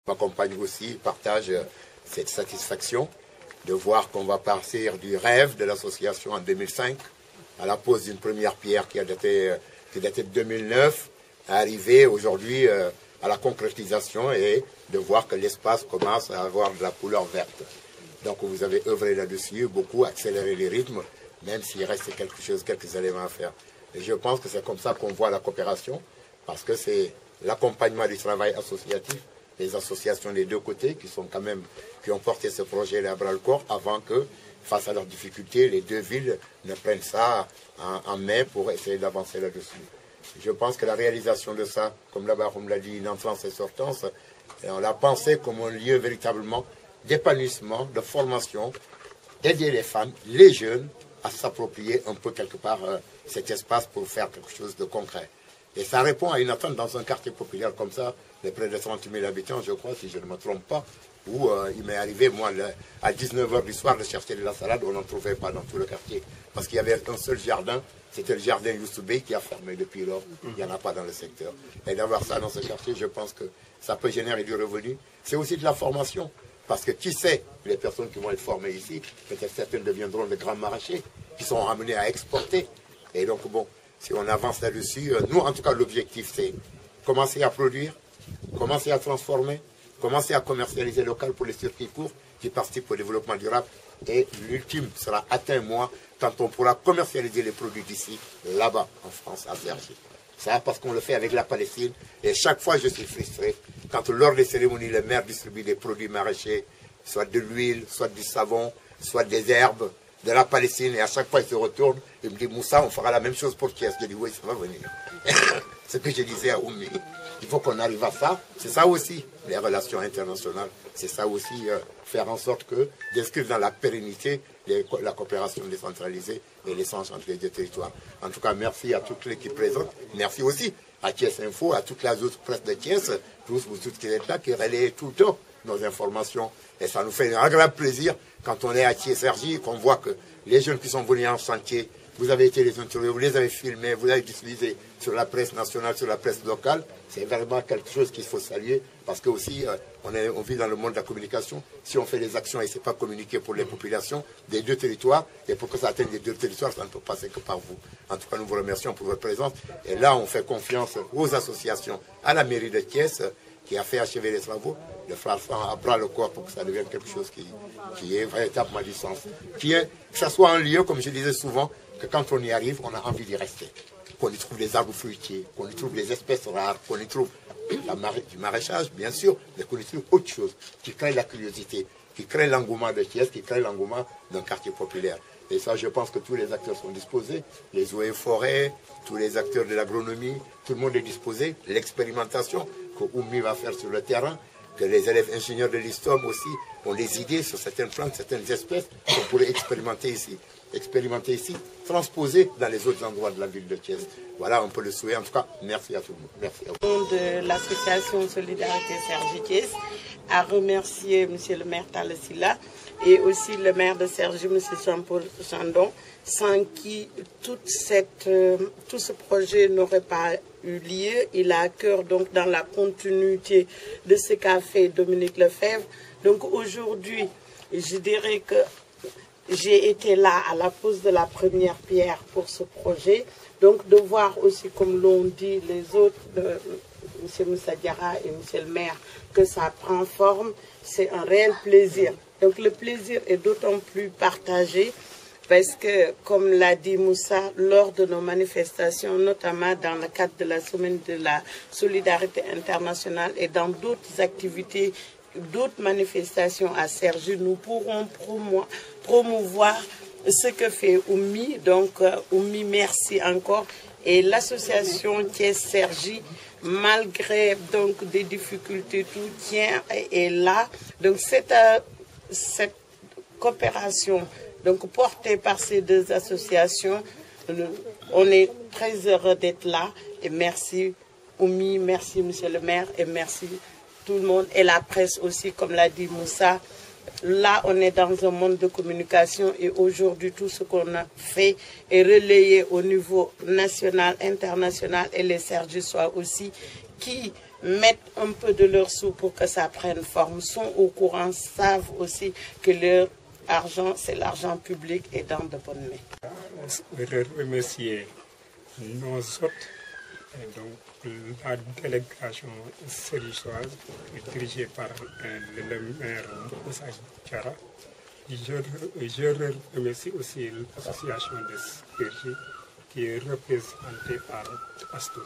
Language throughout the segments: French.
m'accompagne aussi, partage cette satisfaction de voir qu'on va partir du rêve de l'association en 2005 à la pose d'une première pierre qui datait de 2009, à arriver aujourd'hui à la concrétisation et de voir que l'espace commence à avoir de la couleur verte. Donc vous avez œuvré là-dessus, beaucoup accéléré les rythmes, même s'il reste quelques éléments à faire. Et je pense que c'est comme ça qu'on voit la coopération, parce que c'est l'accompagnement du travail associatif, les associations des deux côtés qui ont porté ce projet-là à bras-le-corps avant que, face à leurs difficultés, les deux villes ne prennent ça en main pour essayer d'avancer là-dessus. Je pense que la réalisation de ça, comme là-bas on l'a dit, une entrance et sortance, on l'a pensé comme un lieu véritablement d'épanouissement, de formation, aider les femmes, les jeunes à s'approprier un peu quelque part cet espace pour faire quelque chose de concret. Et ça répond à une attente dans un quartier populaire comme ça, de près de 30 000 habitants, je crois, si je ne me trompe pas, où il m'est arrivé, moi, à 19 h du soir, de chercher de la salade, on n'en trouvait pas dans tout le quartier. Parce qu'il y avait un seul jardin, c'était le jardin Youssoubé qui a fermé depuis lors. Il n'y en a pas dans le secteur. Et d'avoir ça dans ce quartier, je pense que ça peut générer du revenu. C'est aussi de la formation. Parce que qui sait, les personnes qui vont être formées ici, peut-être certaines deviendront de grands maraîchers, qui sont amenés à exporter. Et donc, bon, si on avance là-dessus, nous, en tout cas, l'objectif, c'est commencer à produire, commencer à transformer, commencer à commercialiser local pour les circuits courts qui participent au développement durable. Et l'ultime sera atteint, moi, quand on pourra commercialiser les produits d'ici, là-bas, en France, à Cergy. Ça, parce qu'on le fait avec la Palestine. Et chaque fois, je suis frustré quand, lors des cérémonies, les maires distribuent des produits maraîchers, soit de l'huile, soit du savon, soit des herbes de la Palestine. Et à chaque fois, ils se retournent et me disent, Moussa, on fera la même chose pour Thiès. Je dis, oui, ça va venir. Ce que je disais à Oumi, il faut qu'on arrive à ça. C'est ça aussi, les relations internationales. C'est ça aussi, faire en sorte que, d'inscrire dans la pérennité la coopération décentralisée et l'échange entre les deux territoires. En tout cas, merci à toute l'équipe présente. Merci aussi à Thiès Info, à toute la autre presse de Thiès, tous vous tous qui êtes là, qui relayez tout le temps nos informations. Et ça nous fait un agréable plaisir quand on est à Thiès-Cergy, qu'on voit que les jeunes qui sont venus en chantier, vous avez été les interviewer, vous les avez filmés, vous avez diffusé sur la presse nationale, sur la presse locale. C'est vraiment quelque chose qu'il faut saluer, parce que aussi, on vit dans le monde de la communication. Si on fait des actions et ce n'est pas communiqué pour les populations des deux territoires, et pour que ça atteigne les deux territoires, ça ne peut passer que par vous. En tout cas, nous vous remercions pour votre présence. Et là, on fait confiance aux associations, à la mairie de Thiès, qui a fait achever les travaux, de faire ça à bras le corps pour que ça devienne quelque chose qui est véritablement du sens. Que ça soit un lieu, comme je disais souvent, que quand on y arrive, on a envie d'y rester. Qu'on y trouve des arbres fruitiers, qu'on y trouve des espèces rares, qu'on y trouve du maraîchage, bien sûr, mais qu'on y trouve autre chose qui crée la curiosité, qui crée l'engouement de Thiès, qui crée l'engouement d'un quartier populaire. Et ça, je pense que tous les acteurs sont disposés, les eaux et forêts, tous les acteurs de l'agronomie, tout le monde est disposé. L'expérimentation que Oumi va faire sur le terrain, que les élèves ingénieurs de l'ISTOM aussi ont des idées sur certaines plantes, certaines espèces qu'on pourrait expérimenter ici, transposer dans les autres endroits de la ville de Thiès. Voilà, on peut le souhaiter. En tout cas, merci à tout le monde. Merci à vous. Au nom de l'association Solidarité Cergy Thiès, à remercier M. le maire Thalesila et aussi le maire de Cergy, M. Jean-Paul Chandon, sans qui tout ce projet n'aurait pas eu lieu. Il a à cœur, donc, dans la continuité de ce qu'a fait Dominique Lefebvre. Donc aujourd'hui, je dirais que j'ai été là à la pose de la première pierre pour ce projet. Donc de voir aussi, comme l'ont dit les autres, M. Moussa Diarra et M. le maire, que ça prend forme, c'est un réel plaisir. Donc le plaisir est d'autant plus partagé parce que, comme l'a dit Moussa, lors de nos manifestations, notamment dans le cadre de la semaine de la solidarité internationale et dans d'autres activités, d'autres manifestations à Cergy, nous pourrons promouvoir ce que fait Oumi. Donc, Oumi, merci encore. Et l'association Thiès Cergy, malgré donc des difficultés, tout tient et est là. Donc, cette coopération donc portée par ces deux associations, on est très heureux d'être là. Et merci Oumi, merci Monsieur le maire et merci tout le monde et la presse aussi, comme l'a dit Moussa. Là, on est dans un monde de communication et aujourd'hui, tout ce qu'on a fait est relayé au niveau national, international et les Cergysois aussi qui mettent un peu de leur sous pour que ça prenne forme, sont au courant, savent aussi que leur argent, c'est l'argent public et dans de bonnes mains. Je voudrais remercier nos hôtes, donc la délégation sérichoise dirigée par le maire Moussa Diarra. Je remercie aussi l'association de Sergi qui est représentée par Astou.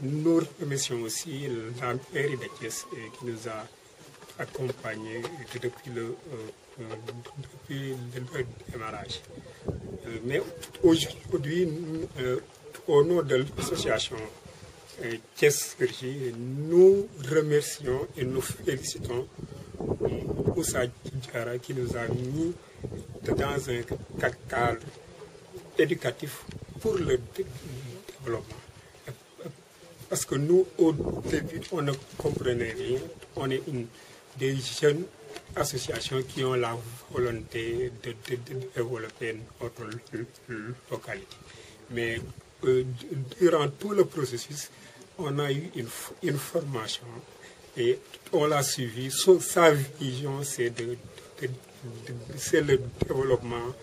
Nous remercions aussi la mairie de Thiès qui nous a accompagnés depuis le démarrage. Mais aujourd'hui, au nom de l'association Thiès Sergi, nous remercions et nous félicitons Moussa Diarra qui nous a mis dans un cadre éducatif pour le développement. Parce que nous, au début, on ne comprenait rien. On est des jeunes associations qui ont la volonté de développer notre localité. Mais durant tout le processus, on a eu une formation et on l'a suivi. Sa vision, c'est le développement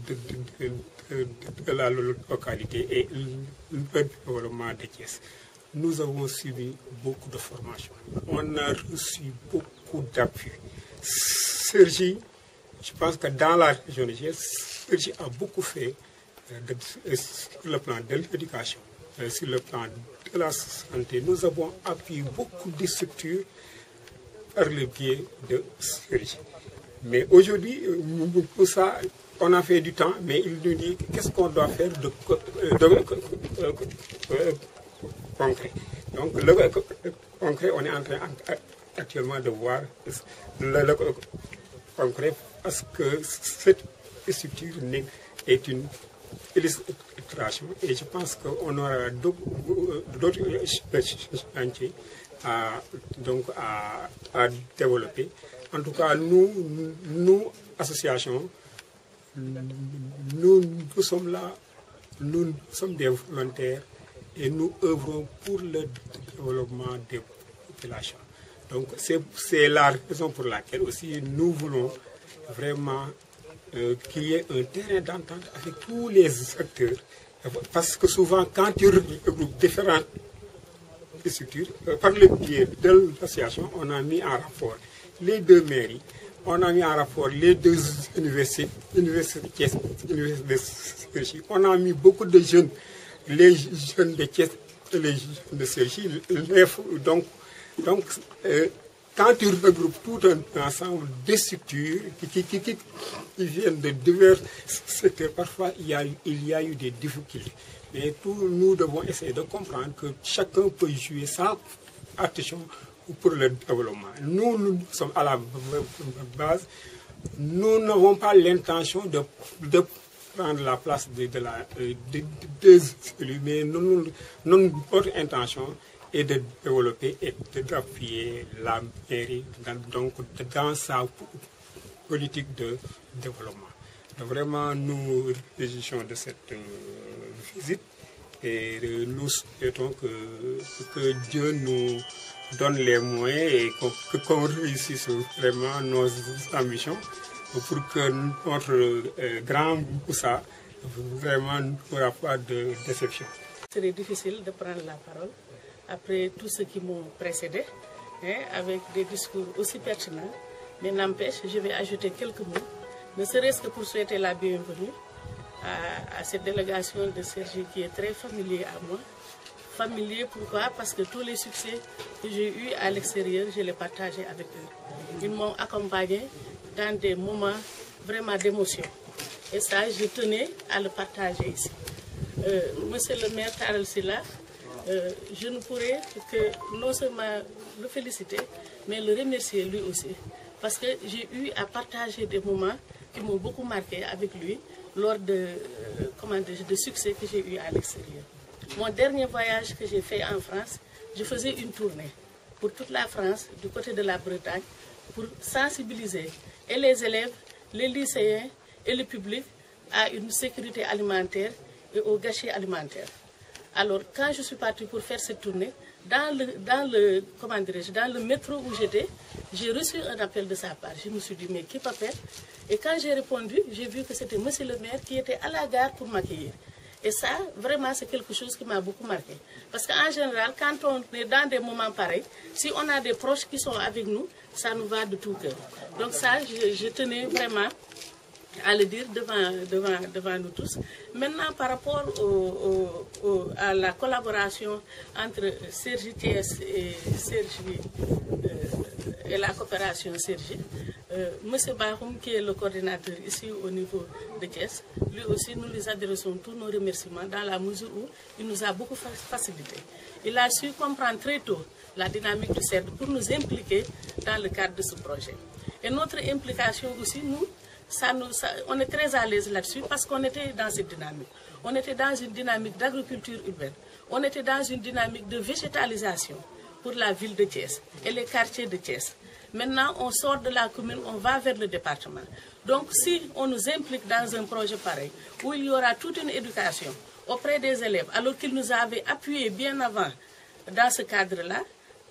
de la localité et le développement de Thiès. Nous avons suivi beaucoup de formations. On a reçu beaucoup d'appui. Sergi, je pense que dans la région de Thiès, Sergi a beaucoup fait sur le plan de l'éducation, sur le plan de la santé. Nous avons appuyé beaucoup de structures par le biais de Sergi. Mais aujourd'hui, pour ça, on a fait du temps, mais il nous dit qu'est-ce qu'on doit faire de concret. Donc, le concret, on est en train actuellement de voir le concret parce que cette structure est une illustration et je pense qu'on aura d'autres chantiers à développer. En tout cas, nous associations, nous sommes là, nous sommes des volontaires et nous œuvrons pour le développement des populations. Donc c'est la raison pour laquelle aussi nous voulons vraiment qu'il y ait un terrain d'entente avec tous les acteurs. Parce que souvent, quand tu regroupes différentes structures, par le biais de l'association, on a mis en rapport les deux mairies, on a mis en rapport les deux universités, on a mis beaucoup de jeunes, les jeunes de Thiès et les jeunes de Sergi. Donc, quand tu regroupes tout un ensemble de structures qui viennent de divers secteurs, parfois il y a eu des difficultés. Mais nous devons essayer de comprendre que chacun peut jouer sa partition pour le développement. Nous sommes à la base, nous n'avons pas l'intention de prendre la place des élus, mais notre intention est de développer et d'appuyer la mairie dans sa politique de développement. Donc vraiment, nous réjouissons de cette visite et nous souhaitons que Dieu nous donne les moyens et qu'on réussisse vraiment nos ambitions pour que notre grand Moussa vraiment n'aura pas de déception. Ce serait difficile de prendre la parole après tous ceux qui m'ont précédé, avec des discours aussi pertinents, mais n'empêche, je vais ajouter quelques mots, ne serait-ce que pour souhaiter la bienvenue à cette délégation de Sergi qui est très familier à moi. Familier, pourquoi? Parce que tous les succès que j'ai eus à l'extérieur, je les partageais avec eux. Ils m'ont accompagné dans des moments vraiment d'émotion. Et ça, je tenais à le partager ici. Monsieur le maire Talla Sylla, je ne pourrais que non seulement le féliciter, mais le remercier lui aussi. Parce que j'ai eu à partager des moments qui m'ont beaucoup marqué avec lui lors de succès que j'ai eu à l'extérieur. Mon dernier voyage que j'ai fait en France, je faisais une tournée pour toute la France, du côté de la Bretagne, pour sensibiliser et les élèves, les lycéens et le public à une sécurité alimentaire et au gâchis alimentaire. Alors, quand je suis partie pour faire cette tournée, dans le métro où j'étais, j'ai reçu un appel de sa part. Je me suis dit, mais qui m'appelle? Et quand j'ai répondu, j'ai vu que c'était monsieur le maire qui était à la gare pour m'accueillir. Et ça, vraiment, c'est quelque chose qui m'a beaucoup marqué. Parce qu'en général, quand on est dans des moments pareils, si on a des proches qui sont avec nous, ça nous va de tout cœur. Donc ça, je tenais vraiment à le dire devant nous tous. Maintenant, par rapport à la collaboration entre Sergi Thiès et la coopération Sergi, M. Bahoum, qui est le coordinateur ici au niveau de Thiès, lui aussi, nous lui adressons tous nos remerciements dans la mesure où il nous a beaucoup facilité. Il a su comprendre très tôt la dynamique du CERD pour nous impliquer dans le cadre de ce projet. Et notre implication aussi, nous, on est très à l'aise là-dessus parce qu'on était dans cette dynamique. On était dans une dynamique d'agriculture urbaine. On était dans une dynamique de végétalisation pour la ville de Thiès et les quartiers de Thiès. Maintenant, on sort de la commune, on va vers le département. Donc, si on nous implique dans un projet pareil, où il y aura toute une éducation auprès des élèves, alors qu'ils nous avaient appuyés bien avant dans ce cadre-là,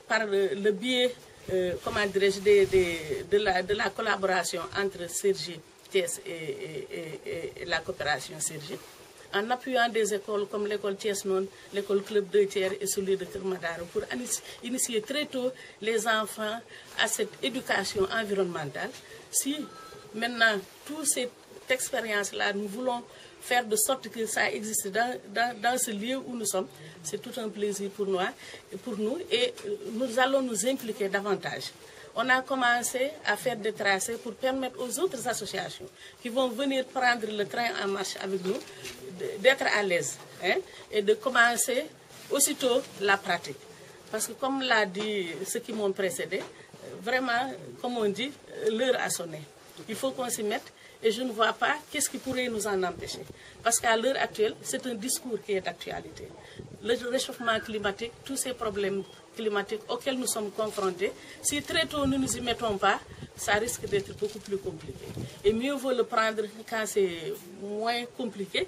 par le biais, comment dirais-je, de la collaboration entre Sergi Thiès et la coopération Sergi, en appuyant des écoles comme l'école Thiès Non, l'école Club de Thiers et celui de Kermadaro, pour initier très tôt les enfants à cette éducation environnementale. Si maintenant, toute cette expérience-là, nous voulons faire de sorte que ça existe dans ce lieu où nous sommes, c'est tout un plaisir pour nous et nous allons nous impliquer davantage. On a commencé à faire des tracés pour permettre aux autres associations qui vont venir prendre le train en marche avec nous d'être à l'aise, hein, et de commencer aussitôt la pratique. Parce que comme l'a dit ceux qui m'ont précédé, vraiment, comme on dit, l'heure a sonné. Il faut qu'on s'y mette et je ne vois pas qu'est-ce qui pourrait nous en empêcher. Parce qu'à l'heure actuelle, c'est un discours qui est d'actualité. Le réchauffement climatique, tous ces problèmes climatiques auxquels nous sommes confrontés, si très tôt nous ne nous y mettons pas, ça risque d'être beaucoup plus compliqué. Et mieux vaut le prendre quand c'est moins compliqué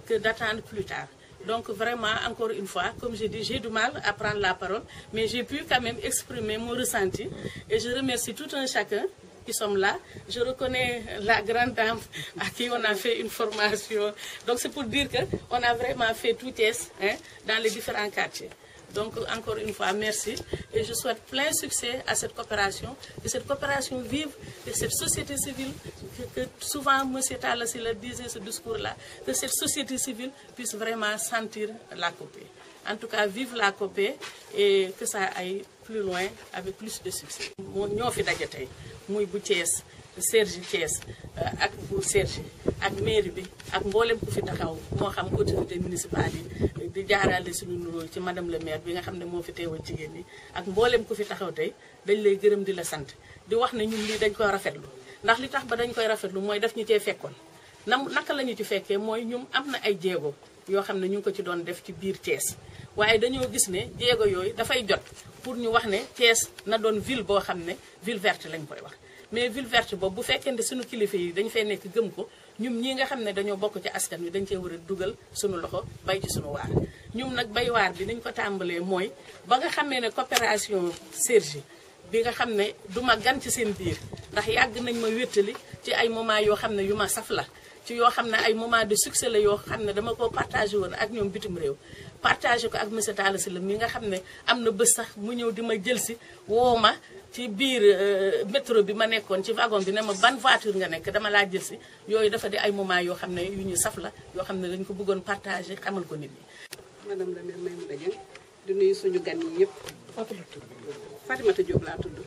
que d'attendre plus tard. Donc vraiment, encore une fois, comme j'ai dit, j'ai du mal à prendre la parole, mais j'ai pu quand même exprimer mon ressenti. Et je remercie tout un chacun qui sont là. Je reconnais la grande dame à qui on a fait une formation. Donc c'est pour dire qu'on a vraiment fait tout Thiès, hein, dans les différents quartiers. Donc encore une fois, merci. Et je souhaite plein succès à cette coopération, que cette coopération vive, que cette société civile, que souvent M. Talassi le disait ce discours-là, que cette société civile puisse vraiment sentir la copée. En tout cas, vive la copée et que ça aille plus loin avec plus de succès. Ñoo fi daje tey muy bu Thiès Sergi Thiès ak bu Sergi ak mairie bi ak mboolem ku fi taxaw moo xam autorité municipale yi di jaarale suñu nuroo ci madame le maire bi nga xam ne moo fi teewal jigéen ñi ak mboolem ku fi taxaw tey dañ lay gërëm di la sant di wax ne ñun lii dañ koy rafetlu ndax li tax ba dañ koy rafetlu mooy daf ñu cee fekkoon naka la ñu ci fekkee mooy ñun am na ay jéego yoo xam ne ñu ngi ko ci doon def ci biir Thiès waaye dañoo gis ne jéego yooyu dafay jot pour ñu wax ne Thiès na doon ville boo xam ne ville verte lañ koy wax mais ville verte boobu bu fekkee ne suñu kilifa yi dañu fay nekk gëm ko ñun ñii nga xam ne dañoo bokk ci askan wi dañ cee war a dugal suñu loxo bay ci suñu waar ñun nag bay waar bi nañ ko tàmbalee mooy ba nga xamee ne coopération Sergi bi nga xam ne du ma gan ci seen biir ndax yàgg nañ ma wéttali ci ay moment yoo xam ne yu ma saf la ci yoo xam ne ay moment de succès la yoo xam ne dama ko partagé woon ak ñoom bitim réew partagé ko ak monsieur Talla Sylla mi nga xam ne am na bés sax mu ñëw di ma jël si woo ma ci biir métro bi ma nekkoon ci wagon bi ne ma ban voiture nga nekk dama laa jël si yooyu dafa di ay moment yoo xam ne yu ñu saf la yoo xam ne dañ ko bëggoon partagé xamal ko nit ñi. madame la maire Maïmouna Dieng di nuyu suñu gan yi yëpp Fatimata Diop laa tudd.